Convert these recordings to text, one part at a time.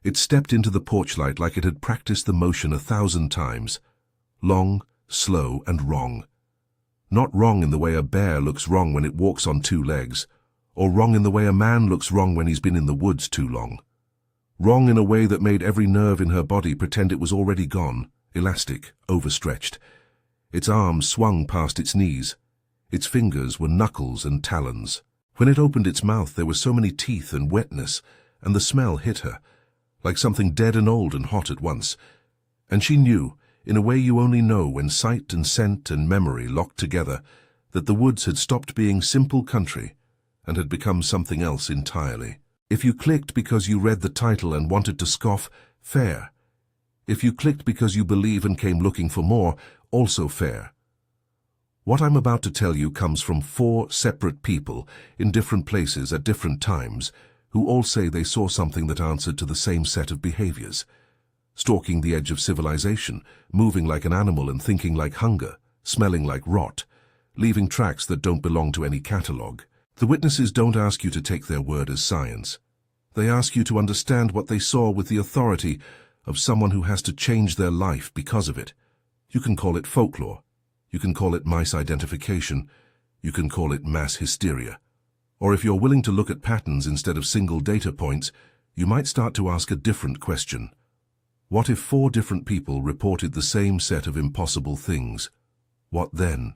It stepped into the porchlight like it had practiced the motion 1,000 times. Long, slow, and wrong. Not wrong in the way a bear looks wrong when it walks on 2 legs, or wrong in the way a man looks wrong when he's been in the woods too long. Wrong in a way that made every nerve in her body pretend it was already gone, elastic, overstretched. Its arms swung past its knees. Its fingers were knuckles and talons. When it opened its mouth, there were so many teeth and wetness, and the smell hit her, like something dead and old and hot at once. And she knew, in a way you only know when sight and scent and memory locked together, that the woods had stopped being simple country and had become something else entirely. If you clicked because you read the title and wanted to scoff, fair. If you clicked because you believe and came looking for more, also fair. What I'm about to tell you comes from 4 separate people in different places at different times who all say they saw something that answered to the same set of behaviors. Stalking the edge of civilization, moving like an animal and thinking like hunger, smelling like rot, leaving tracks that don't belong to any catalogue. The witnesses don't ask you to take their word as science. They ask you to understand what they saw with the authority of someone who has to change their life because of it. You can call it folklore. You can call it mice identification. You can call it mass hysteria. Or if you're willing to look at patterns instead of single data points, you might start to ask a different question. What if 4 different people reported the same set of impossible things? What then?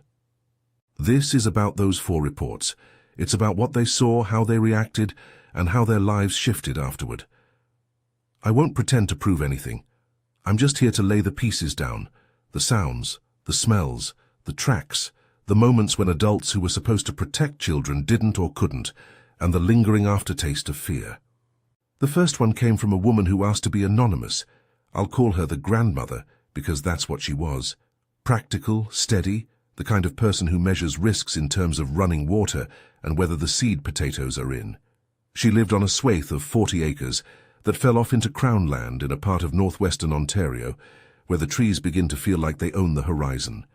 This is about those 4 reports. It's about what they saw, how they reacted, and how their lives shifted afterward. I won't pretend to prove anything. I'm just here to lay the pieces down, the sounds, the smells, the tracks, the moments when adults who were supposed to protect children didn't or couldn't, and the lingering aftertaste of fear. The first one came from a woman who asked to be anonymous. I'll call her the grandmother, because that's what she was. Practical, steady, the kind of person who measures risks in terms of running water and whether the seed potatoes are in. She lived on a swathe of 40 acres that fell off into Crown land in a part of northwestern Ontario, where the trees begin to feel like they own the horizon.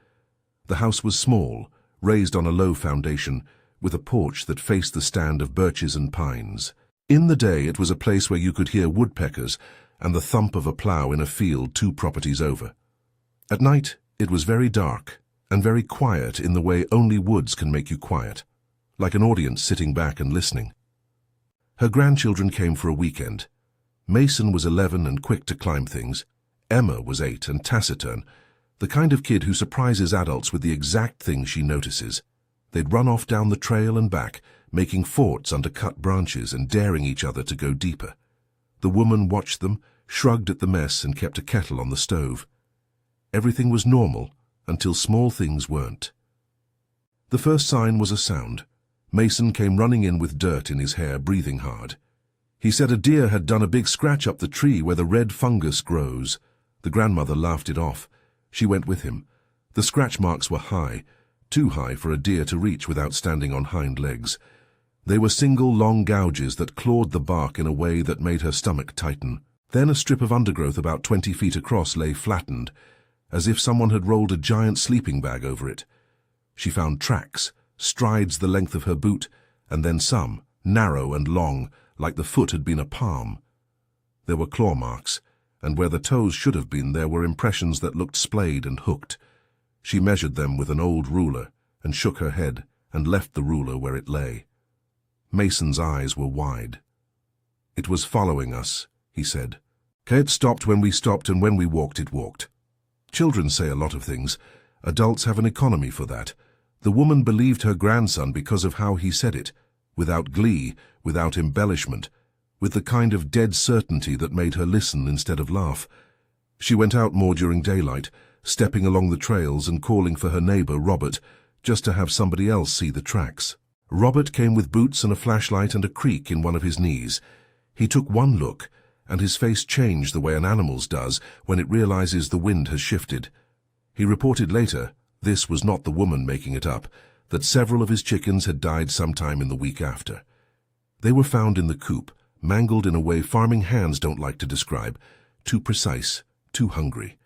The house was small, raised on a low foundation, with a porch that faced the stand of birches and pines. In the day, it was a place where you could hear woodpeckers and the thump of a plough in a field 2 properties over. At night, it was very dark and very quiet in the way only woods can make you quiet, like an audience sitting back and listening. Her grandchildren came for a weekend. Mason was 11 and quick to climb things. Emma was 8 and taciturn, the kind of kid who surprises adults with the exact thing she notices. They'd run off down the trail and back, making forts under cut branches and daring each other to go deeper. The woman watched them, shrugged at the mess, and kept a kettle on the stove. Everything was normal until small things weren't. The first sign was a sound. Mason came running in with dirt in his hair, breathing hard. He said a deer had done a big scratch up the tree where the red fungus grows. The grandmother laughed it off. She went with him. The scratch marks were high, too high for a deer to reach without standing on hind legs. They were single long gouges that clawed the bark in a way that made her stomach tighten. Then a strip of undergrowth about 20 feet across lay flattened, as if someone had rolled a giant sleeping bag over it. She found tracks, strides the length of her boot, and then some, narrow and long, like the foot had been a palm. There were claw marks, and where the toes should have been there were impressions that looked splayed and hooked. She measured them with an old ruler, and shook her head, and left the ruler where it lay. Mason's eyes were wide. "It was following us," he said. "It stopped when we stopped, and when we walked, it walked." Children say a lot of things. Adults have an economy for that. The woman believed her grandson because of how he said it, without glee, without embellishment, with the kind of dead certainty that made her listen instead of laugh. She went out more during daylight, stepping along the trails and calling for her neighbor, Robert, just to have somebody else see the tracks. Robert came with boots and a flashlight and a creak in one of his knees. He took one look, and his face changed the way an animal's does when it realizes the wind has shifted. He reported later, this was not the woman making it up, that several of his chickens had died sometime in the week after. They were found in the coop, mangled in a way farming hands don't like to describe, too precise, too hungry.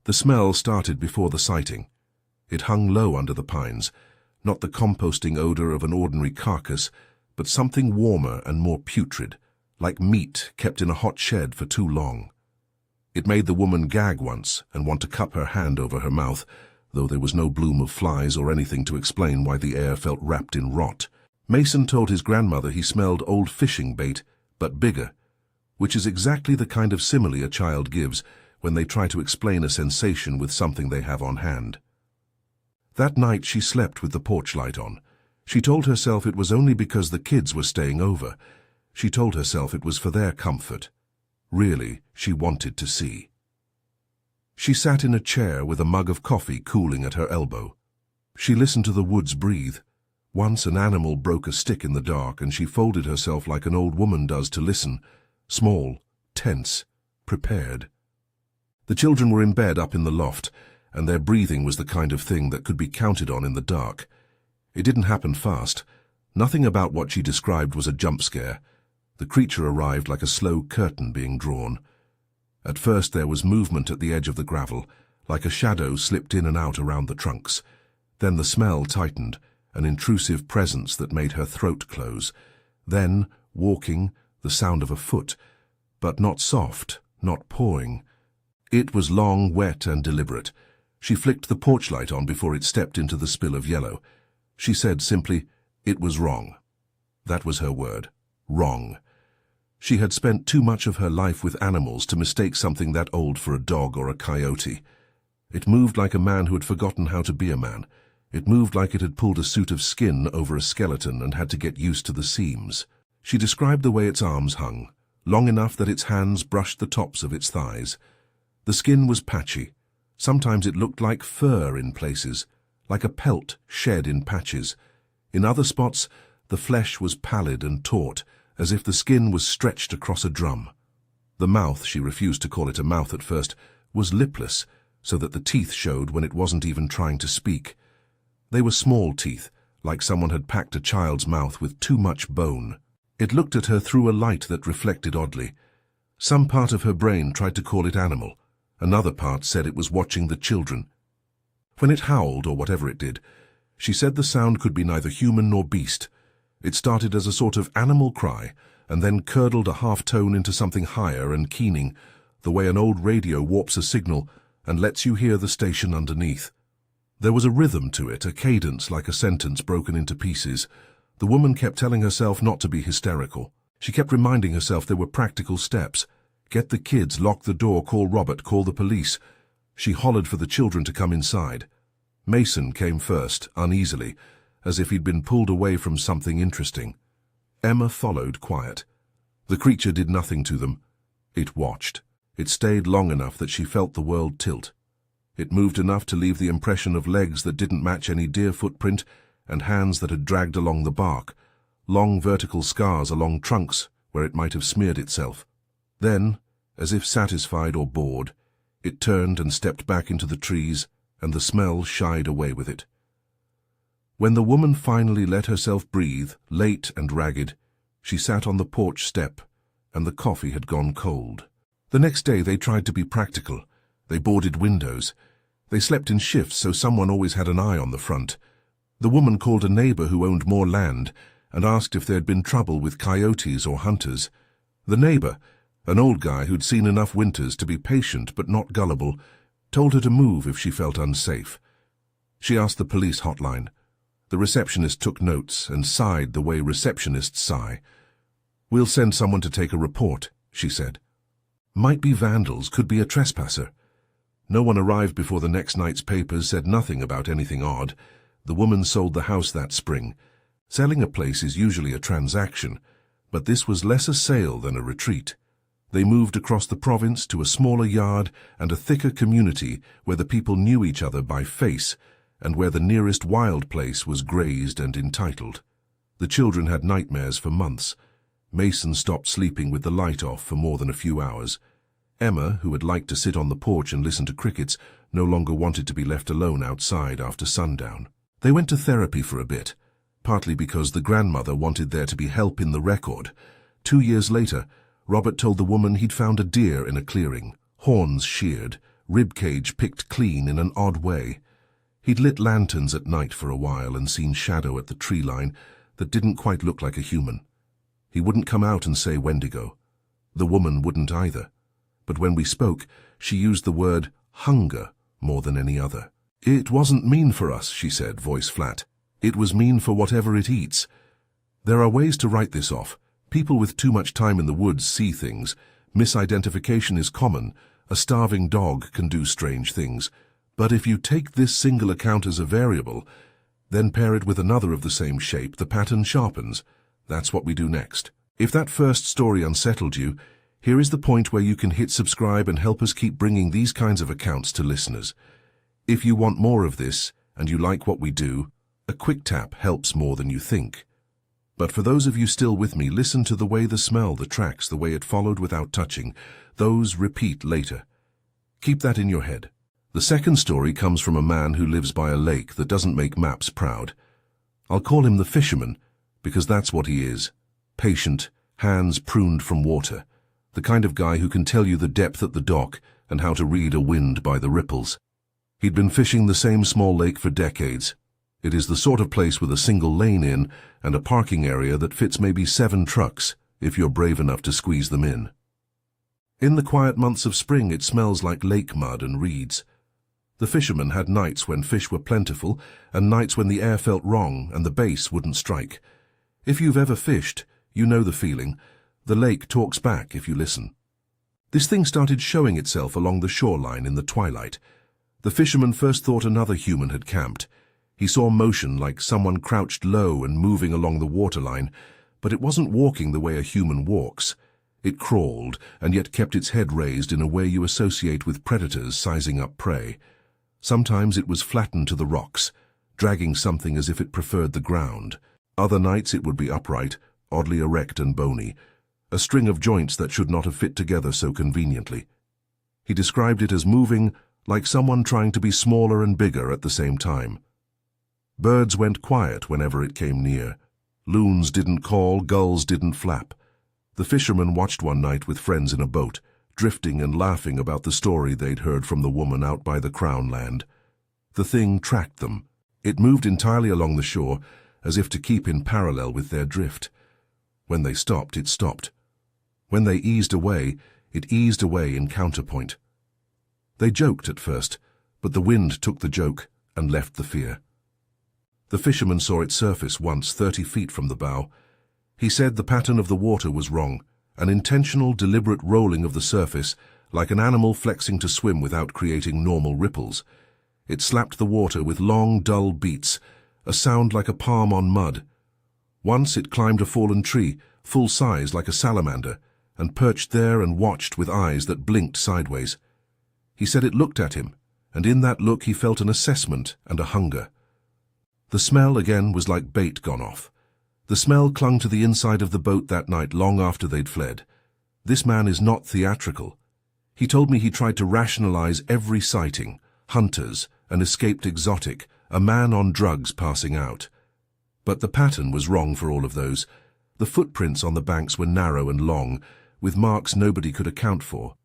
The smell started before the sighting. It hung low under the pines, not the composting odor of an ordinary carcass, but something warmer and more putrid, like meat kept in a hot shed for too long. It made the woman gag once and want to cup her hand over her mouth, though there was no bloom of flies or anything to explain why the air felt wrapped in rot. Mason told his grandmother he smelled old fishing bait, but bigger, which is exactly the kind of simile a child gives when they try to explain a sensation with something they have on hand. That night she slept with the porch light on. She told herself it was only because the kids were staying over. She told herself it was for their comfort. Really, she wanted to see. She sat in a chair with a mug of coffee cooling at her elbow. She listened to the woods breathe. Once an animal broke a stick in the dark and she folded herself like an old woman does to listen, small, tense, prepared. The children were in bed up in the loft, and their breathing was the kind of thing that could be counted on in the dark. It didn't happen fast. Nothing about what she described was a jump scare. The creature arrived like a slow curtain being drawn. At first there was movement at the edge of the gravel, like a shadow slipped in and out around the trunks. Then the smell tightened, an intrusive presence that made her throat close. Then, walking, the sound of a foot, but not soft, not pawing. It was long, wet, and deliberate. She flicked the porch light on before it stepped into the spill of yellow. She said simply, "It was wrong." That was her word. Wrong. She had spent too much of her life with animals to mistake something that old for a dog or a coyote. It moved like a man who had forgotten how to be a man. It moved like it had pulled a suit of skin over a skeleton and had to get used to the seams. She described the way its arms hung, long enough that its hands brushed the tops of its thighs. The skin was patchy. Sometimes it looked like fur in places, like a pelt shed in patches. In other spots, the flesh was pallid and taut, as if the skin was stretched across a drum. The mouth, she refused to call it a mouth at first, was lipless, so that the teeth showed when it wasn't even trying to speak. They were small teeth, like someone had packed a child's mouth with too much bone. It looked at her through a light that reflected oddly. Some part of her brain tried to call it animal. Another part said it was watching the children. When it howled, or whatever it did, she said the sound could be neither human nor beast. It started as a sort of animal cry, and then curdled a half-tone into something higher and keening, the way an old radio warps a signal and lets you hear the station underneath. There was a rhythm to it, a cadence like a sentence broken into pieces. The woman kept telling herself not to be hysterical. She kept reminding herself there were practical steps. Get the kids, lock the door, call Robert, call the police. She hollered for the children to come inside. Mason came first, uneasily, as if he'd been pulled away from something interesting. Emma followed, quiet. The creature did nothing to them. It watched. It stayed long enough that she felt the world tilt. It moved enough to leave the impression of legs that didn't match any deer footprint and hands that had dragged along the bark, long vertical scars along trunks where it might have smeared itself. Then, as if satisfied or bored, it turned and stepped back into the trees, and the smell shied away with it. When the woman finally let herself breathe, late and ragged, she sat on the porch step, and the coffee had gone cold. The next day they tried to be practical. They boarded windows. They slept in shifts so someone always had an eye on the front. The woman called a neighbor who owned more land and asked if there had been trouble with coyotes or hunters. The neighbor, an old guy who'd seen enough winters to be patient but not gullible, told her to move if she felt unsafe. She asked the police hotline. The receptionist took notes and sighed the way receptionists sigh. "We'll send someone to take a report," she said. Might be vandals, could be a trespasser. No one arrived before the next night's papers said nothing about anything odd. The woman sold the house that spring. Selling a place is usually a transaction, but this was less a sale than a retreat. They moved across the province to a smaller yard and a thicker community where the people knew each other by face and where the nearest wild place was grazed and entitled. The children had nightmares for months. Mason stopped sleeping with the light off for more than a few hours. Emma, who had liked to sit on the porch and listen to crickets, no longer wanted to be left alone outside after sundown. They went to therapy for a bit, partly because the grandmother wanted there to be help in the record. 2 years later, Robert told the woman he'd found a deer in a clearing, horns sheared, ribcage picked clean in an odd way. He'd lit lanterns at night for a while and seen shadow at the tree line that didn't quite look like a human. He wouldn't come out and say Wendigo. The woman wouldn't either. But when we spoke, she used the word hunger more than any other. It wasn't mean for us, she said, voice flat. It was mean for whatever it eats. There are ways to write this off. People with too much time in the woods see things. Misidentification is common. A starving dog can do strange things. But if you take this single account as a variable, then pair it with another of the same shape, the pattern sharpens. That's what we do next. If that first story unsettled you, here is the point where you can hit subscribe and help us keep bringing these kinds of accounts to listeners. If you want more of this, and you like what we do, a quick tap helps more than you think. But for those of you still with me, listen to the way the smell, the tracks, the way it followed without touching. Those repeat later. Keep that in your head. The second story comes from a man who lives by a lake that doesn't make maps proud. I'll call him the fisherman, because that's what he is. Patient, hands pruned from water. The kind of guy who can tell you the depth at the dock and how to read a wind by the ripples. He'd been fishing the same small lake for decades. It is the sort of place with a single lane in and a parking area that fits maybe 7 trucks, if you're brave enough to squeeze them in. In the quiet months of spring, it smells like lake mud and reeds. The fisherman had nights when fish were plentiful and nights when the air felt wrong and the bass wouldn't strike. If you've ever fished, you know the feeling. The lake talks back if you listen. This thing started showing itself along the shoreline in the twilight. The fisherman first thought another human had camped. He saw motion like someone crouched low and moving along the waterline, but it wasn't walking the way a human walks. It crawled and yet kept its head raised in a way you associate with predators sizing up prey. Sometimes it was flattened to the rocks, dragging something as if it preferred the ground. Other nights it would be upright, oddly erect and bony, a string of joints that should not have fit together so conveniently. He described it as moving like someone trying to be smaller and bigger at the same time. Birds went quiet whenever it came near. Loons didn't call, gulls didn't flap. The fisherman watched one night with friends in a boat, drifting and laughing about the story they'd heard from the woman out by the Crown Land. The thing tracked them. It moved entirely along the shore, as if to keep in parallel with their drift. When they stopped, it stopped. When they eased away, it eased away in counterpoint. They joked at first, but the wind took the joke and left the fear. The fisherman saw it surface once 30 feet from the bow. He said the pattern of the water was wrong, an intentional, deliberate rolling of the surface, like an animal flexing to swim without creating normal ripples. It slapped the water with long, dull beats, a sound like a palm on mud. Once it climbed a fallen tree, full size like a salamander, and perched there and watched with eyes that blinked sideways. He said it looked at him, and in that look he felt an assessment and a hunger. The smell again was like bait gone off. The smell clung to the inside of the boat that night long after they'd fled. This man is not theatrical. He told me he tried to rationalize every sighting, hunters, an escaped exotic, a man on drugs passing out. But the pattern was wrong for all of those. The footprints on the banks were narrow and long, with marks nobody could account for.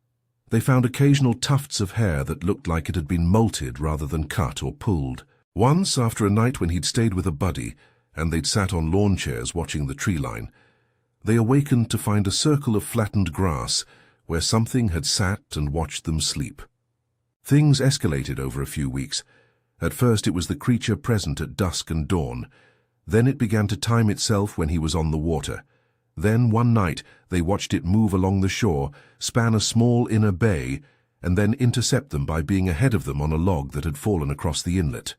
They found occasional tufts of hair that looked like it had been molted rather than cut or pulled. Once, after a night when he'd stayed with a buddy, and they'd sat on lawn chairs watching the tree line, they awakened to find a circle of flattened grass where something had sat and watched them sleep. Things escalated over a few weeks. At first it was the creature present at dusk and dawn. Then it began to time itself when he was on the water. Then one night they watched it move along the shore, span a small inner bay, and then intercept them by being ahead of them on a log that had fallen across the inlet.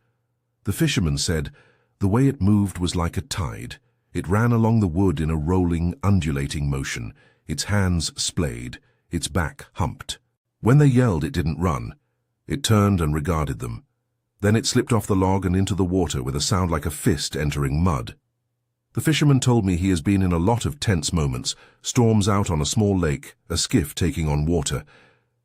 The fisherman said, the way it moved was like a tide. It ran along the wood in a rolling, undulating motion, its hands splayed, its back humped. When they yelled, it didn't run. It turned and regarded them. Then it slipped off the log and into the water with a sound like a fist entering mud. The fisherman told me he has been in a lot of tense moments, storms out on a small lake, a skiff taking on water,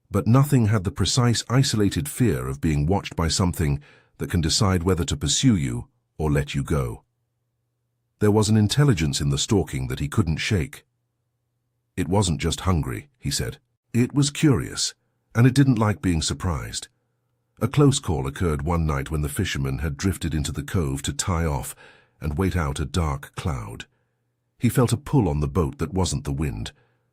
but nothing had the precise, isolated fear of being watched by something that can decide whether to pursue you or let you go. There was an intelligence in the stalking that he couldn't shake. It wasn't just hungry, he said. It was curious, and it didn't like being surprised. A close call occurred one night when the fisherman had drifted into the cove to tie off and wait out a dark cloud. He felt a pull on the boat that wasn't the wind.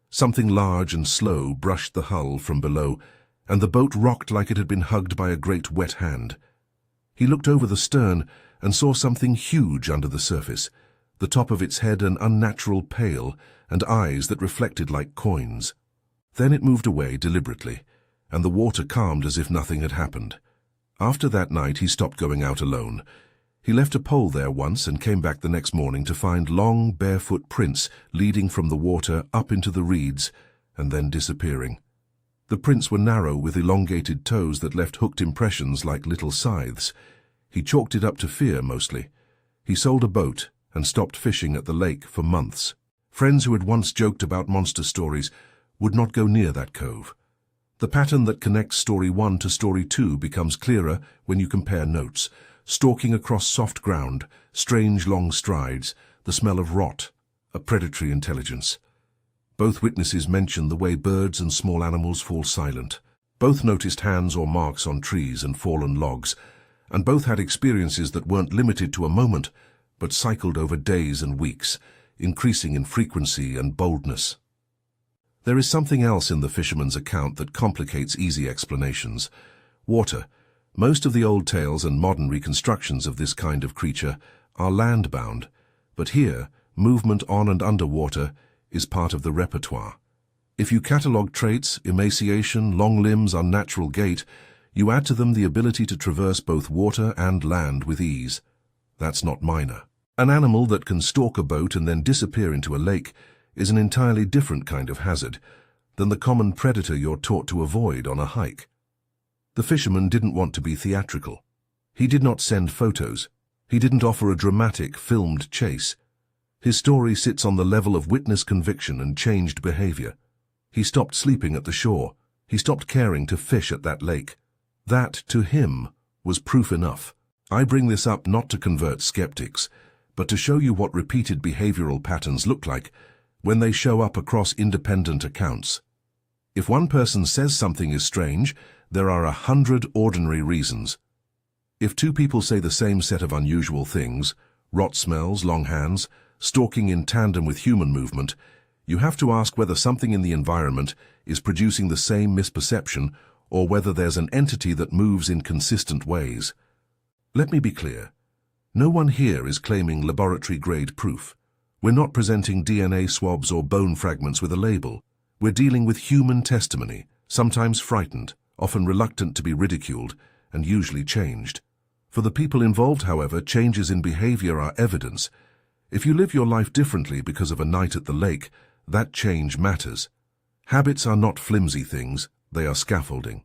Something large and slow brushed the hull from below, and the boat rocked like it had been hugged by a great wet hand. He looked over the stern and saw something huge under the surface, the top of its head an unnatural pale, and eyes that reflected like coins. Then it moved away deliberately, and the water calmed as if nothing had happened. After that night he stopped going out alone. He left a pole there once and came back the next morning to find long, barefoot prints leading from the water up into the reeds and then disappearing. The prints were narrow with elongated toes that left hooked impressions like little scythes. He chalked it up to fear mostly. He sold a boat and stopped fishing at the lake for months. Friends who had once joked about monster stories would not go near that cove. The pattern that connects story 1 to story 2 becomes clearer when you compare notes. Stalking across soft ground, strange long strides, the smell of rot, a predatory intelligence. Both witnesses mentioned the way birds and small animals fall silent. Both noticed hands or marks on trees and fallen logs, and both had experiences that weren't limited to a moment, but cycled over days and weeks, increasing in frequency and boldness. There is something else in the fisherman's account that complicates easy explanations. Water. Most of the old tales and modern reconstructions of this kind of creature are land-bound, but here, movement on and under water is part of the repertoire. If you catalogue traits, emaciation, long limbs, unnatural gait, you add to them the ability to traverse both water and land with ease. That's not minor. An animal that can stalk a boat and then disappear into a lake is an entirely different kind of hazard than the common predator you're taught to avoid on a hike. The fisherman didn't want to be theatrical. He did not send photos. He didn't offer a dramatic, filmed chase. His story sits on the level of witness conviction and changed behavior. He stopped sleeping at the shore. He stopped caring to fish at that lake. That, to him, was proof enough. I bring this up not to convert skeptics, but to show you what repeated behavioral patterns look like when they show up across independent accounts. If one person says something is strange, there are 100 ordinary reasons. If two people say the same set of unusual things, rot smells, long hands, stalking in tandem with human movement, you have to ask whether something in the environment is producing the same misperception or whether there's an entity that moves in consistent ways. Let me be clear. No one here is claiming laboratory-grade proof. We're not presenting DNA swabs or bone fragments with a label. We're dealing with human testimony, sometimes frightened, often reluctant to be ridiculed, and usually changed. For the people involved, however, changes in behavior are evidence. If you live your life differently because of a night at the lake, that change matters. Habits are not flimsy things, they are scaffolding.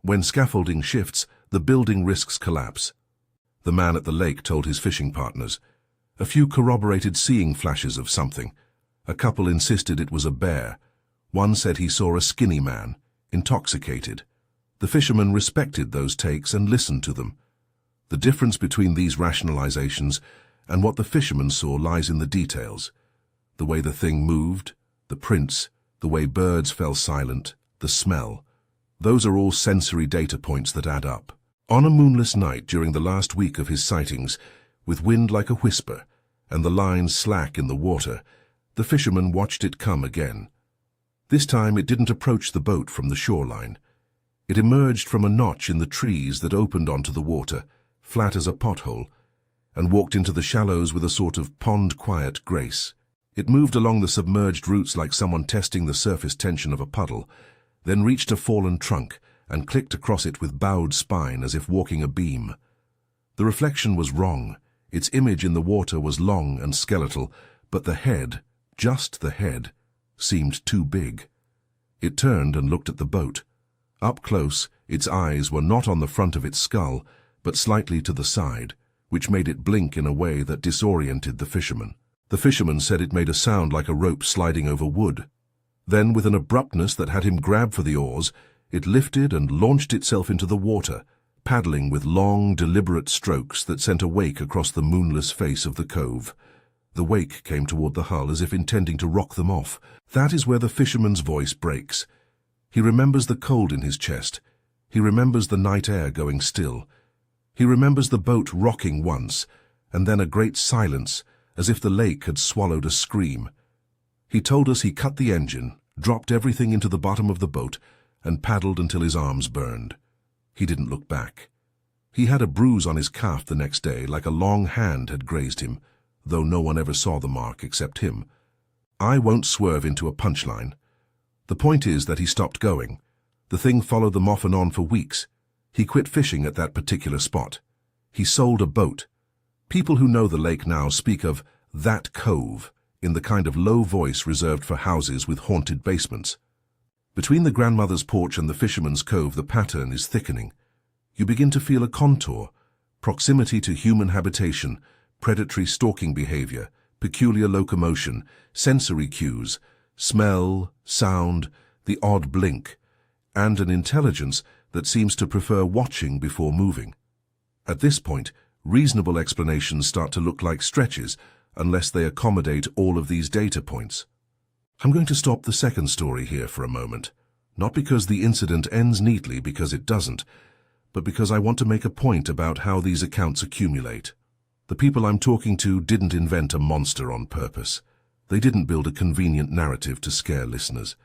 When scaffolding shifts, the building risks collapse. The man at the lake told his fishing partners. A few corroborated seeing flashes of something. A couple insisted it was a bear. One said he saw a skinny man, intoxicated. The fisherman respected those takes and listened to them. The difference between these rationalizations and what the fisherman saw lies in the details. The way the thing moved, the prints, the way birds fell silent, the smell. Those are all sensory data points that add up. On a moonless night during the last week of his sightings, with wind like a whisper and the lines slack in the water, the fisherman watched it come again. This time it didn't approach the boat from the shoreline. It emerged from a notch in the trees that opened onto the water, flat as a pothole, and walked into the shallows with a sort of pond-quiet grace. It moved along the submerged roots like someone testing the surface tension of a puddle, then reached a fallen trunk and clicked across it with bowed spine as if walking a beam. The reflection was wrong. Its image in the water was long and skeletal, but the head, just the head, seemed too big. It turned and looked at the boat. Up close, its eyes were not on the front of its skull, but slightly to the side, which made it blink in a way that disoriented the fisherman. The fisherman said it made a sound like a rope sliding over wood. Then, with an abruptness that had him grab for the oars, it lifted and launched itself into the water, paddling with long, deliberate strokes that sent a wake across the moonless face of the cove. The wake came toward the hull as if intending to rock them off. That is where the fisherman's voice breaks. He remembers the cold in his chest. He remembers the night air going still. He remembers the boat rocking once, and then a great silence, as if the lake had swallowed a scream. He told us he cut the engine, dropped everything into the bottom of the boat, and paddled until his arms burned. He didn't look back. He had a bruise on his calf the next day, like a long hand had grazed him, though no one ever saw the mark except him. I won't swerve into a punchline. The point is that he stopped going. The thing followed them off and on for weeks. He quit fishing at that particular spot. He sold a boat. People who know the lake now speak of that cove in the kind of low voice reserved for houses with haunted basements. Between the grandmother's porch and the fisherman's cove, the pattern is thickening. You begin to feel a contour, proximity to human habitation, predatory stalking behavior, peculiar locomotion, sensory cues, smell, sound, the odd blink, and an intelligence that seems to prefer watching before moving. At this point, reasonable explanations start to look like stretches unless they accommodate all of these data points. I'm going to stop the second story here for a moment, not because the incident ends neatly, because it doesn't, but because I want to make a point about how these accounts accumulate. The people I'm talking to didn't invent a monster on purpose. They didn't build a convenient narrative to scare listeners.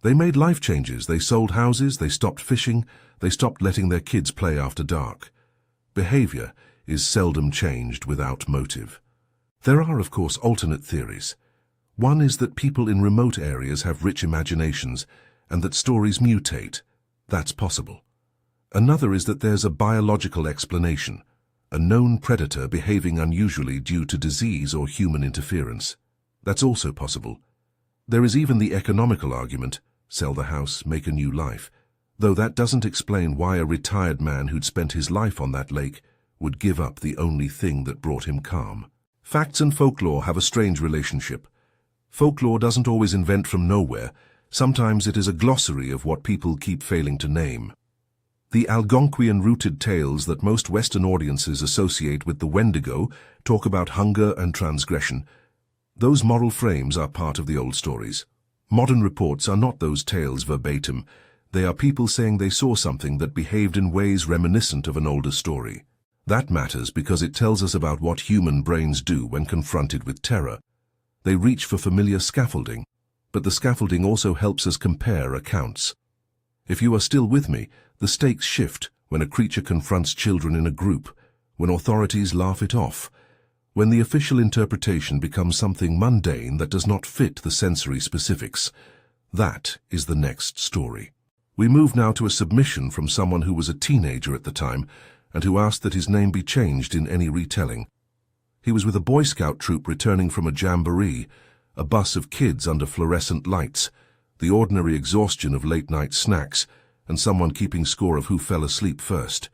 They made life changes. They sold houses, they stopped fishing, they stopped letting their kids play after dark. Behavior is seldom changed without motive. There are, of course, alternate theories. One is that people in remote areas have rich imaginations and that stories mutate. That's possible. Another is that there's a biological explanation, a known predator behaving unusually due to disease or human interference. That's also possible. There is even the economical argument, sell the house, make a new life, though that doesn't explain why a retired man who'd spent his life on that lake would give up the only thing that brought him calm. Facts and folklore have a strange relationship. Folklore doesn't always invent from nowhere. Sometimes it is a glossary of what people keep failing to name. The Algonquian-rooted tales that most Western audiences associate with the Wendigo talk about hunger and transgression. Those moral frames are part of the old stories. Modern reports are not those tales verbatim. They are people saying they saw something that behaved in ways reminiscent of an older story. That matters because it tells us about what human brains do when confronted with terror. They reach for familiar scaffolding, but the scaffolding also helps us compare accounts. If you are still with me, the stakes shift when a creature confronts children in a group, when authorities laugh it off, when the official interpretation becomes something mundane that does not fit the sensory specifics. That is the next story. We move now to a submission from someone who was a teenager at the time and who asked that his name be changed in any retelling. He was with a Boy Scout troop returning from a jamboree, a bus of kids under fluorescent lights, the ordinary exhaustion of late-night snacks, and someone keeping score of who fell asleep first.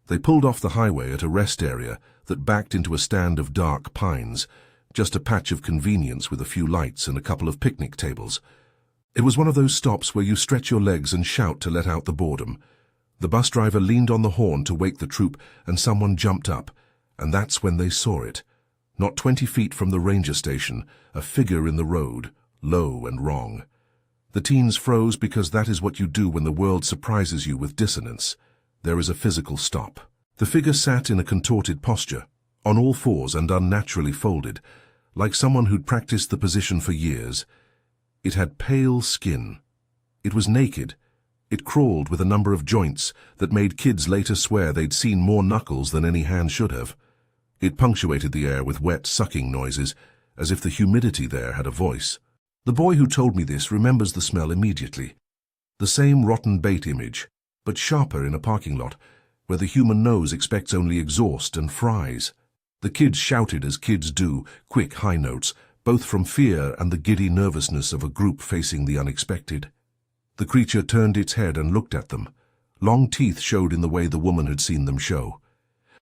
They pulled off the highway at a rest area that backed into a stand of dark pines, just a patch of convenience with a few lights and a couple of picnic tables. It was one of those stops where you stretch your legs and shout to let out the boredom. The bus driver leaned on the horn to wake the troop, and someone jumped up, and that's when they saw it. Not 20 feet from the ranger station, a figure in the road, low and wrong. The teens froze because that is what you do when the world surprises you with dissonance. There is a physical stop. The figure sat in a contorted posture, on all fours and unnaturally folded, like someone who'd practiced the position for years. It had pale skin. It was naked. It crawled with a number of joints that made kids later swear they'd seen more knuckles than any hand should have. It punctuated the air with wet, sucking noises, as if the humidity there had a voice. The boy who told me this remembers the smell immediately. The same rotten bait image, but sharper in a parking lot, where the human nose expects only exhaust and fries. The kids shouted as kids do, quick high notes, both from fear and the giddy nervousness of a group facing the unexpected. The creature turned its head and looked at them. Long teeth showed in the way the woman had seen them show.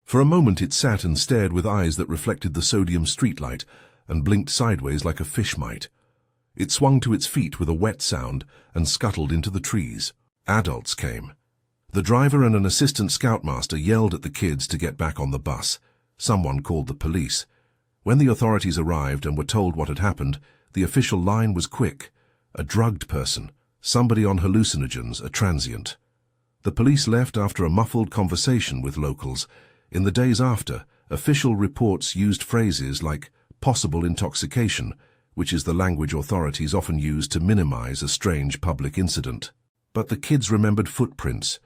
For a moment it sat and stared with eyes that reflected the sodium streetlight and blinked sideways like a fish might. It swung to its feet with a wet sound and scuttled into the trees. Adults came. The driver and an assistant scoutmaster yelled at the kids to get back on the bus. Someone called the police. When the authorities arrived and were told what had happened, the official line was quick. A drugged person. Somebody on hallucinogens, a transient. The police left after a muffled conversation with locals. In the days after, official reports used phrases like possible intoxication, which is the language authorities often use to minimize a strange public incident. But the kids remembered footprints,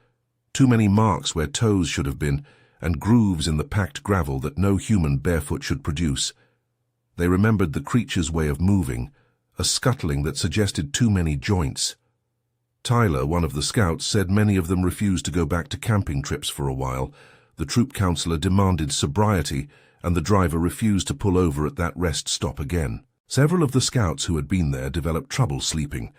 too many marks where toes should have been, and grooves in the packed gravel that no human barefoot should produce. They remembered the creature's way of moving, a scuttling that suggested too many joints. Tyler, one of the scouts, said many of them refused to go back to camping trips for a while. The troop counselor demanded sobriety, and the driver refused to pull over at that rest stop again. Several of the scouts who had been there developed trouble sleeping.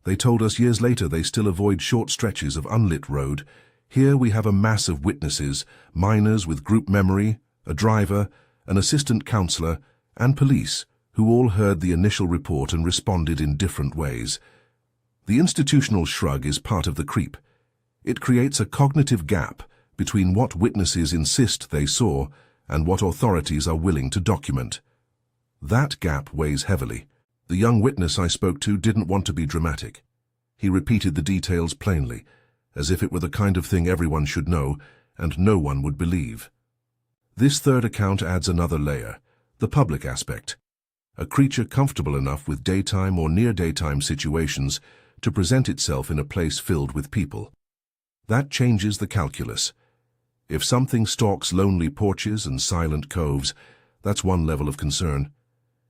They told us years later they still avoid short stretches of unlit road. Here we have a mass of witnesses, miners with group memory, a driver, an assistant counselor, and police, who all heard the initial report and responded in different ways. The institutional shrug is part of the creep. It creates a cognitive gap between what witnesses insist they saw and what authorities are willing to document. That gap weighs heavily. The young witness I spoke to didn't want to be dramatic. He repeated the details plainly, as if it were the kind of thing everyone should know and no one would believe. This third account adds another layer, the public aspect. A creature comfortable enough with daytime or near-daytime situations to present itself in a place filled with people. That changes the calculus. If something stalks lonely porches and silent coves, that's one level of concern.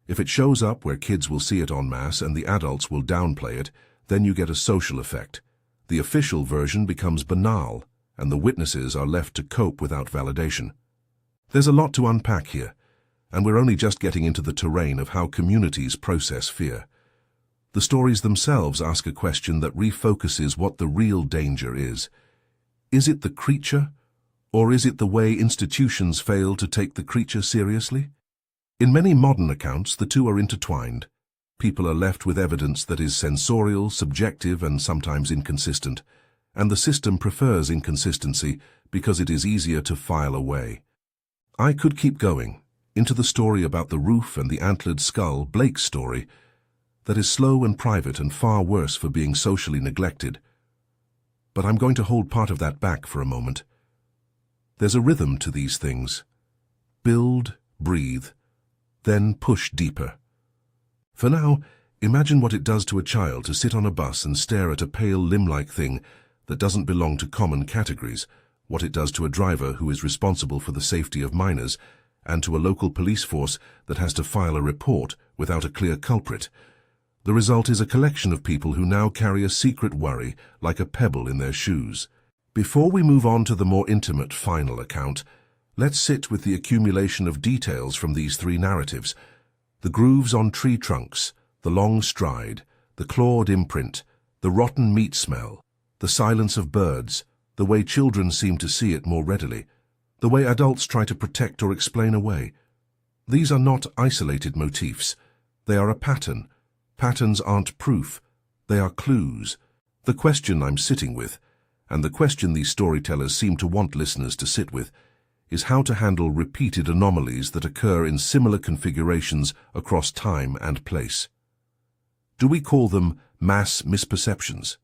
If it shows up where kids will see it en masse and the adults will downplay it, then you get a social effect. The official version becomes banal, and the witnesses are left to cope without validation. There's a lot to unpack here, and we're only just getting into the terrain of how communities process fear. The stories themselves ask a question that refocuses what the real danger is. Is it the creature, or is it the way institutions fail to take the creature seriously? In many modern accounts, the two are intertwined. People are left with evidence that is sensorial, subjective, and sometimes inconsistent, and the system prefers inconsistency because it is easier to file away. I could keep going, into the story about the roof and the antlered skull, Blake's story, that is slow and private and far worse for being socially neglected. But I'm going to hold part of that back for a moment. There's a rhythm to these things. Build, breathe, then push deeper. For now, imagine what it does to a child to sit on a bus and stare at a pale limb-like thing that doesn't belong to common categories, what it does to a driver who is responsible for the safety of minors, and to a local police force that has to file a report without a clear culprit. The result is a collection of people who now carry a secret worry like a pebble in their shoes. Before we move on to the more intimate final account, let's sit with the accumulation of details from these three narratives. The grooves on tree trunks, the long stride, the clawed imprint, the rotten meat smell, the silence of birds, the way children seem to see it more readily, the way adults try to protect or explain away. These are not isolated motifs. They are a pattern. Patterns aren't proof. They are clues. The question I'm sitting with, and the question these storytellers seem to want listeners to sit with, is how to handle repeated anomalies that occur in similar configurations across time and place. Do we call them mass misperceptions,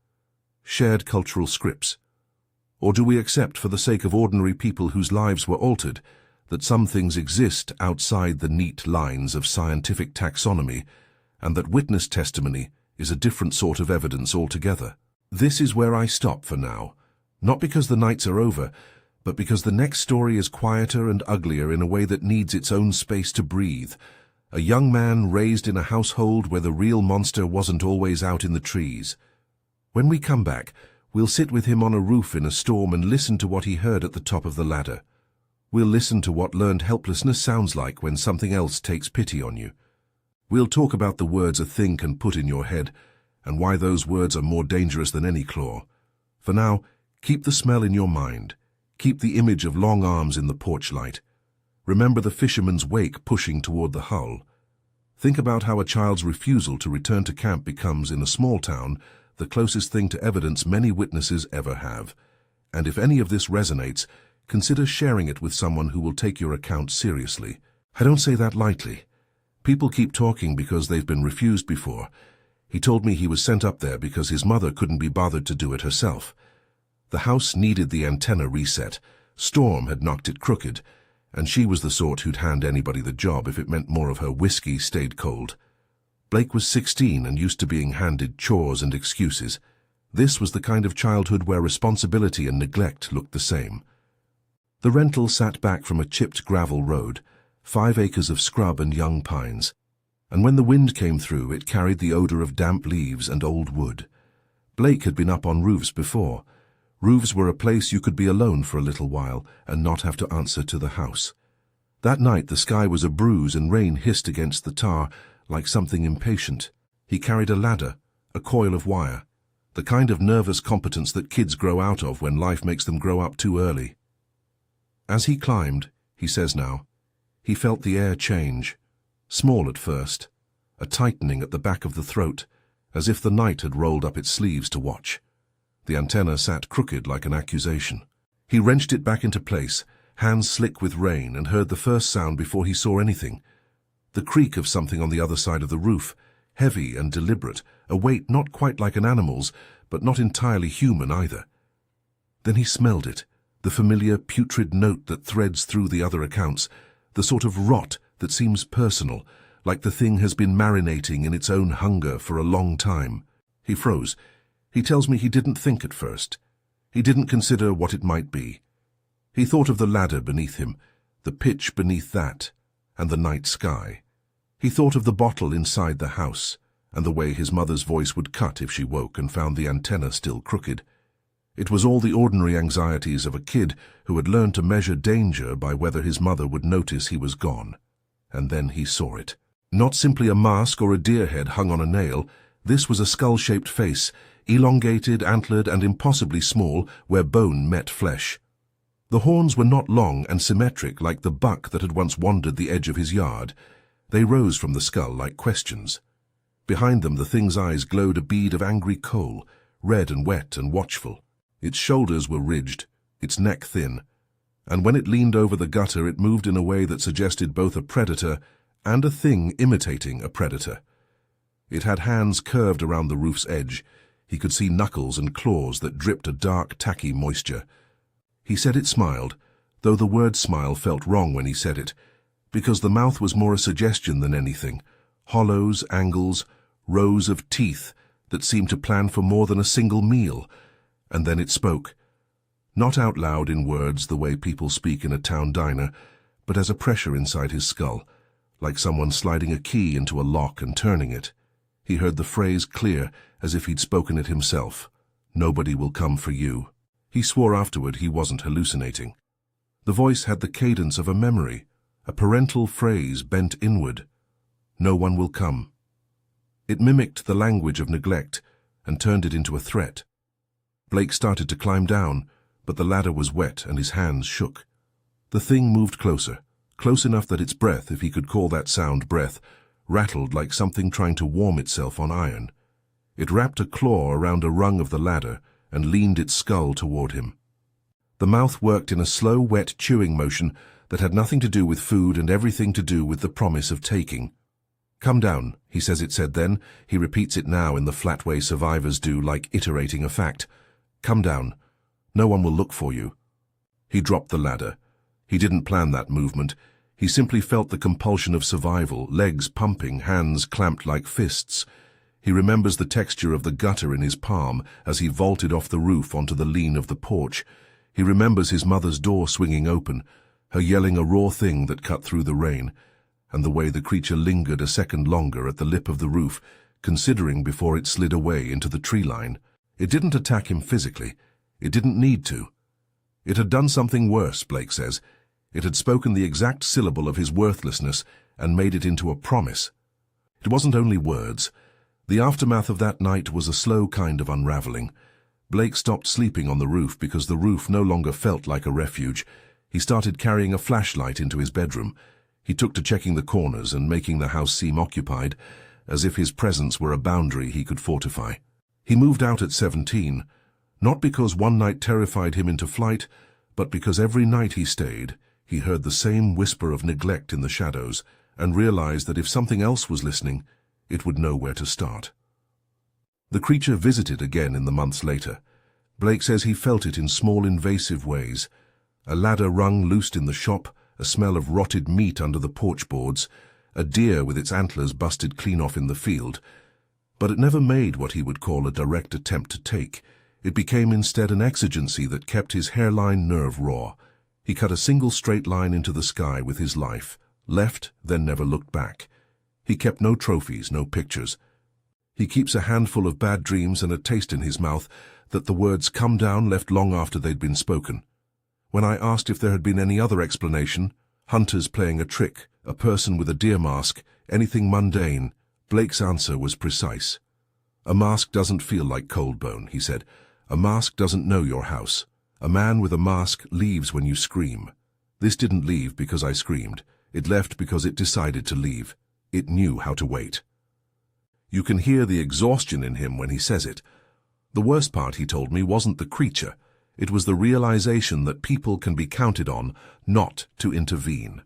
shared cultural scripts? Or do we accept, for the sake of ordinary people whose lives were altered, that some things exist outside the neat lines of scientific taxonomy, and that witness testimony is a different sort of evidence altogether? This is where I stop for now, not because the nights are over, but because the next story is quieter and uglier in a way that needs its own space to breathe. A young man raised in a household where the real monster wasn't always out in the trees. When we come back, we'll sit with him on a roof in a storm and listen to what he heard at the top of the ladder. We'll listen to what learned helplessness sounds like when something else takes pity on you. We'll talk about the words a thing can put in your head, and why those words are more dangerous than any claw. For now, keep the smell in your mind. Keep the image of long arms in the porch light. Remember the fisherman's wake pushing toward the hull. Think about how a child's refusal to return to camp becomes, in a small town, the closest thing to evidence many witnesses ever have. And if any of this resonates, consider sharing it with someone who will take your account seriously. I don't say that lightly. People keep talking because they've been refused before. He told me he was sent up there because his mother couldn't be bothered to do it herself. The house needed the antenna reset. Storm had knocked it crooked, and she was the sort who'd hand anybody the job if it meant more of her whiskey stayed cold. Blake was 16 and used to being handed chores and excuses. This was the kind of childhood where responsibility and neglect looked the same. The rental sat back from a chipped gravel road, 5 acres of scrub and young pines, and when the wind came through it carried the odor of damp leaves and old wood. Blake had been up on roofs before. Roofs were a place you could be alone for a little while and not have to answer to the house. That night the sky was a bruise and rain hissed against the tar like something impatient. He carried a ladder, a coil of wire, the kind of nervous competence that kids grow out of when life makes them grow up too early. As he climbed, he says now, he felt the air change, small at first, a tightening at the back of the throat, as if the night had rolled up its sleeves to watch. The antenna sat crooked like an accusation. He wrenched it back into place, hands slick with rain, and heard the first sound before he saw anything. The creak of something on the other side of the roof, heavy and deliberate, a weight not quite like an animal's, but not entirely human either. Then he smelled it, the familiar putrid note that threads through the other accounts, the sort of rot that seems personal, like the thing has been marinating in its own hunger for a long time. He froze. He tells me he didn't think at first. He didn't consider what it might be. He thought of the ladder beneath him, the pitch beneath that, and the night sky. He thought of the bottle inside the house, and the way his mother's voice would cut if she woke and found the antenna still crooked. It was all the ordinary anxieties of a kid who had learned to measure danger by whether his mother would notice he was gone. And then he saw it. Not simply a mask or a deer head hung on a nail. This was a skull-shaped face, elongated, antlered, and impossibly small where bone met flesh. The horns were not long and symmetric like the buck that had once wandered the edge of his yard. They rose from the skull like questions. Behind them the thing's eyes glowed a bead of angry coal, red and wet and watchful. Its shoulders were ridged, its neck thin, and when it leaned over the gutter it moved in a way that suggested both a predator and a thing imitating a predator. It had hands curved around the roof's edge. He could see knuckles and claws that dripped a dark, tacky moisture. He said it smiled, though the word smile felt wrong when he said it, because the mouth was more a suggestion than anything. Hollows, angles, rows of teeth that seemed to plan for more than a single meal. And then it spoke, not out loud in words the way people speak in a town diner, but as a pressure inside his skull, like someone sliding a key into a lock and turning it. He heard the phrase clear, as if he'd spoken it himself. Nobody will come for you. He swore afterward he wasn't hallucinating. The voice had the cadence of a memory, a parental phrase bent inward. No one will come. It mimicked the language of neglect and turned it into a threat. Blake started to climb down, but the ladder was wet and his hands shook. The thing moved closer, close enough that its breath, if he could call that sound breath, rattled like something trying to warm itself on iron. It wrapped a claw around a rung of the ladder and leaned its skull toward him. The mouth worked in a slow, wet chewing motion that had nothing to do with food and everything to do with the promise of taking. Come down, he says it said then. He repeats it now in the flat way survivors do, like iterating a fact. Come down. No one will look for you. He dropped the ladder. He didn't plan that movement. He simply felt the compulsion of survival, legs pumping, hands clamped like fists. He remembers the texture of the gutter in his palm as he vaulted off the roof onto the lean of the porch. He remembers his mother's door swinging open, her yelling a raw thing that cut through the rain, and the way the creature lingered a second longer at the lip of the roof, considering before it slid away into the tree line. It didn't attack him physically. It didn't need to. It had done something worse, Blake says. It had spoken the exact syllable of his worthlessness and made it into a promise. It wasn't only words. The aftermath of that night was a slow kind of unraveling. Blake stopped sleeping on the roof because the roof no longer felt like a refuge. He started carrying a flashlight into his bedroom. He took to checking the corners and making the house seem occupied, as if his presence were a boundary he could fortify. He moved out at 17, not because one night terrified him into flight, but because every night he stayed, he heard the same whisper of neglect in the shadows and realized that if something else was listening, it would know where to start. The creature visited again in the months later. Blake says he felt it in small invasive ways. A ladder rung loosed in the shop, a smell of rotted meat under the porch boards, a deer with its antlers busted clean off in the field. But it never made what he would call a direct attempt to take. It became instead an exigency that kept his hairline nerve raw. He cut a single straight line into the sky with his life, left, then never looked back. He kept no trophies, no pictures. He keeps a handful of bad dreams and a taste in his mouth that the words "come down" left long after they'd been spoken. When I asked if there had been any other explanation, hunters playing a trick, a person with a deer mask, anything mundane, Blake's answer was precise. "A mask doesn't feel like cold bone," he said. "A mask doesn't know your house. A man with a mask leaves when you scream. This didn't leave because I screamed. It left because it decided to leave. It knew how to wait." You can hear the exhaustion in him when he says it. The worst part, he told me, wasn't the creature. It was the realization that people can be counted on not to intervene.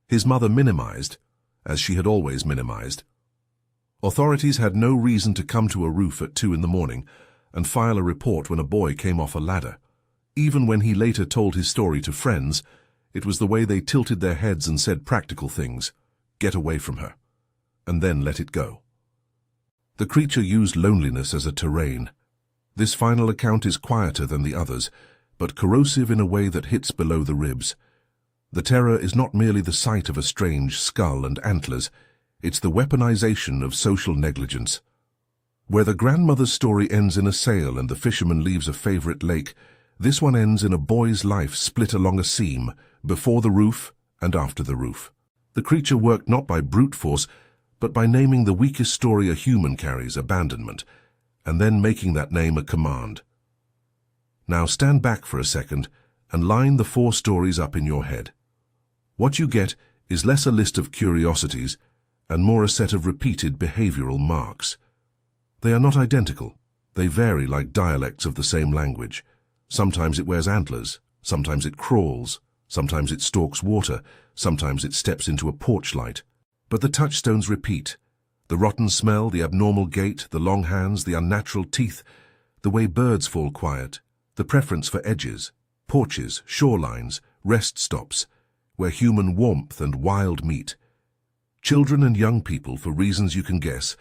His mother minimized, as she had always minimized. Authorities had no reason to come to a roof at 2 in the morning and file a report when a boy came off a ladder. Even when he later told his story to friends, it was the way they tilted their heads and said practical things. Get away from her. And then let it go. The creature used loneliness as a terrain. This final account is quieter than the others, but corrosive in a way that hits below the ribs. The terror is not merely the sight of a strange skull and antlers, it's the weaponization of social negligence. Where the grandmother's story ends in a sail and the fisherman leaves a favorite lake, this one ends in a boy's life split along a seam, before the roof and after the roof. The creature worked not by brute force, but by naming the weakest story a human carries, abandonment, and then making that name a command. Now stand back for a second and line the 4 stories up in your head. What you get is less a list of curiosities and more a set of repeated behavioral marks. They are not identical. They vary like dialects of the same language. Sometimes it wears antlers, sometimes it crawls, sometimes it stalks water, sometimes it steps into a porch light. But the touchstones repeat. The rotten smell, the abnormal gait, the long hands, the unnatural teeth, the way birds fall quiet, the preference for edges, porches, shorelines, rest stops, where human warmth and wild meet. Children and young people, for reasons you can guess,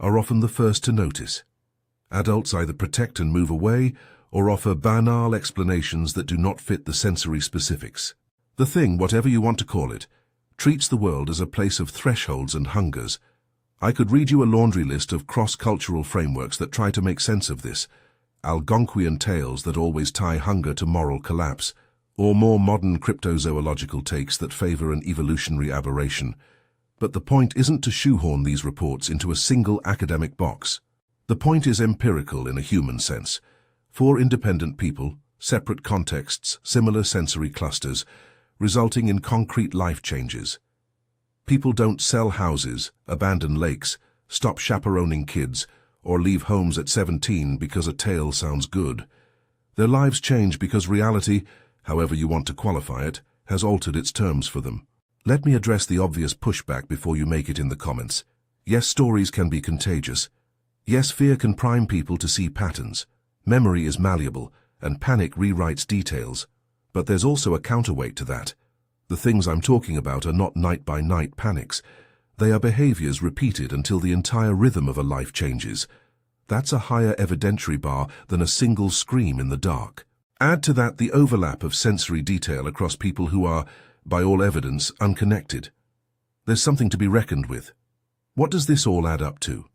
are often the first to notice. Adults either protect and move away or offer banal explanations that do not fit the sensory specifics. The thing, whatever you want to call it, treats the world as a place of thresholds and hungers. I could read you a laundry list of cross-cultural frameworks that try to make sense of this, Algonquian tales that always tie hunger to moral collapse, or more modern cryptozoological takes that favor an evolutionary aberration. But the point isn't to shoehorn these reports into a single academic box. The point is empirical in a human sense. 4 independent people, separate contexts, similar sensory clusters, resulting in concrete life changes. People don't sell houses, abandon lakes, stop chaperoning kids, or leave homes at 17 because a tale sounds good. Their lives change because reality, however you want to qualify it, has altered its terms for them. Let me address the obvious pushback before you make it in the comments. Yes, stories can be contagious. Yes, fear can prime people to see patterns. Memory is malleable, and panic rewrites details. But there's also a counterweight to that. The things I'm talking about are not night-by-night panics. They are behaviors repeated until the entire rhythm of a life changes. That's a higher evidentiary bar than a single scream in the dark. Add to that the overlap of sensory detail across people who are, by all evidence, unconnected. There's something to be reckoned with. What does this all add up to?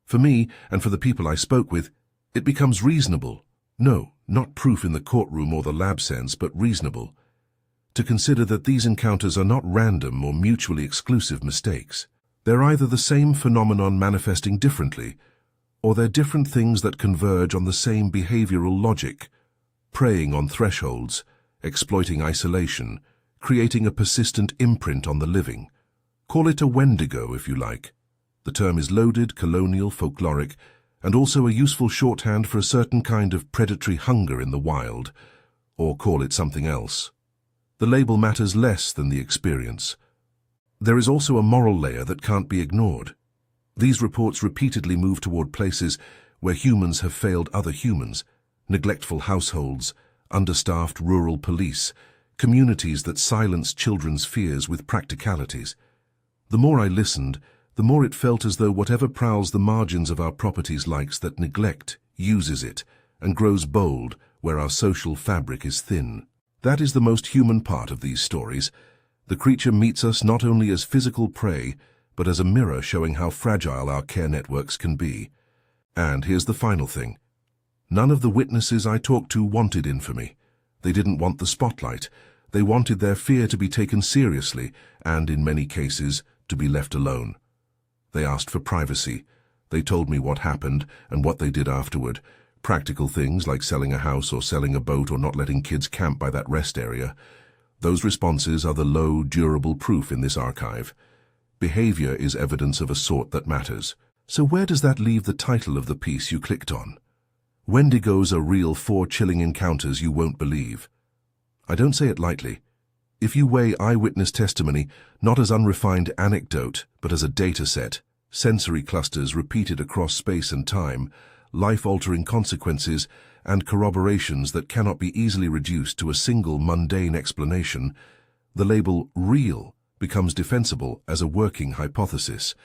For me, and for the people I spoke with, it becomes reasonable. No, not proof in the courtroom or the lab sense, but reasonable. To consider that these encounters are not random or mutually exclusive mistakes. They're either the same phenomenon manifesting differently, or they're different things that converge on the same behavioral logic, preying on thresholds, exploiting isolation, creating a persistent imprint on the living. Call it a Wendigo if you like. The term is loaded, colonial, folkloric, and also a useful shorthand for a certain kind of predatory hunger in the wild, or call it something else. The label matters less than the experience. There is also a moral layer that can't be ignored. These reports repeatedly move toward places where humans have failed other humans, neglectful households, understaffed rural police, communities that silence children's fears with practicalities. The more I listened, the more it felt as though whatever prowls the margins of our properties likes that neglect, uses it, and grows bold where our social fabric is thin. That is the most human part of these stories. The creature meets us not only as physical prey, but as a mirror showing how fragile our care networks can be. And here's the final thing. None of the witnesses I talked to wanted infamy. They didn't want the spotlight. They wanted their fear to be taken seriously and, in many cases, to be left alone. They asked for privacy. They told me what happened and what they did afterward. Practical things like selling a house or selling a boat or not letting kids camp by that rest area. Those responses are the low, durable proof in this archive. Behavior is evidence of a sort that matters. So where does that leave the title of the piece you clicked on? Wendigos are real 4 chilling encounters you won't believe. I don't say it lightly. If you weigh eyewitness testimony not as unrefined anecdote, but as a data set, sensory clusters repeated across space and time, life-altering consequences, and corroborations that cannot be easily reduced to a single mundane explanation, the label real becomes defensible as a working hypothesis.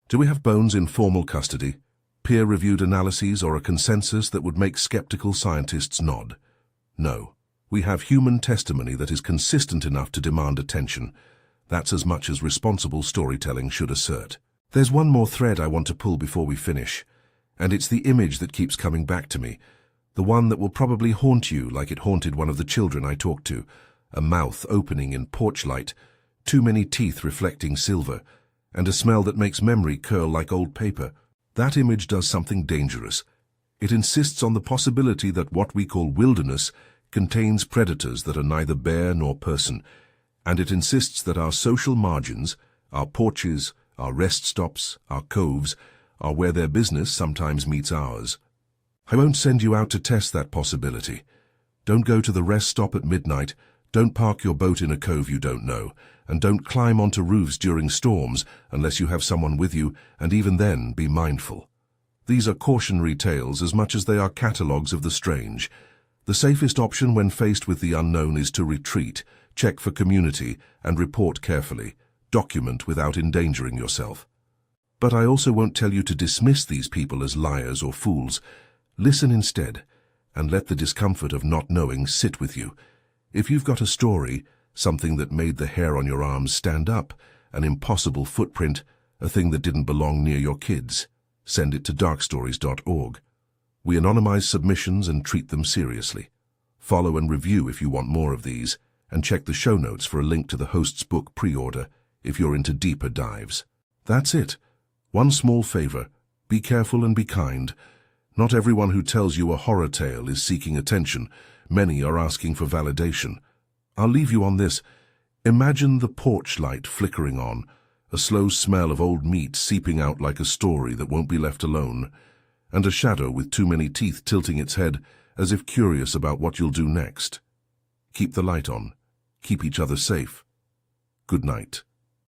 Do we have bones in formal custody, peer-reviewed analyses, or a consensus that would make skeptical scientists nod? No. We have human testimony that is consistent enough to demand attention. That's as much as responsible storytelling should assert. There's one more thread I want to pull before we finish, and it's the image that keeps coming back to me, the one that will probably haunt you like it haunted one of the children I talked to, a mouth opening in porch light, too many teeth reflecting silver, and a smell that makes memory curl like old paper. That image does something dangerous. It insists on the possibility that what we call wilderness contains predators that are neither bear nor person, and it insists that our social margins, our porches, our rest stops, our coves, are where their business sometimes meets ours. I won't send you out to test that possibility. Don't go to the rest stop at midnight, don't park your boat in a cove you don't know, and don't climb onto roofs during storms unless you have someone with you, and even then be mindful. These are cautionary tales as much as they are catalogues of the strange. The safest option when faced with the unknown is to retreat, check for community, and report carefully. Document without endangering yourself. But I also won't tell you to dismiss these people as liars or fools. Listen instead, and let the discomfort of not knowing sit with you. If you've got a story, something that made the hair on your arms stand up, an impossible footprint, a thing that didn't belong near your kids, send it to darkstories.org. We anonymize submissions and treat them seriously. Follow and review if you want more of these, and check the show notes for a link to the host's book pre-order if you're into deeper dives. That's it. One small favor. Be careful and be kind. Not everyone who tells you a horror tale is seeking attention. Many are asking for validation. I'll leave you on this. Imagine the porch light flickering on, a slow smell of old meat seeping out like a story that won't be left alone, and a shadow with too many teeth tilting its head as if curious about what you'll do next. Keep the light on. Keep each other safe. Good night.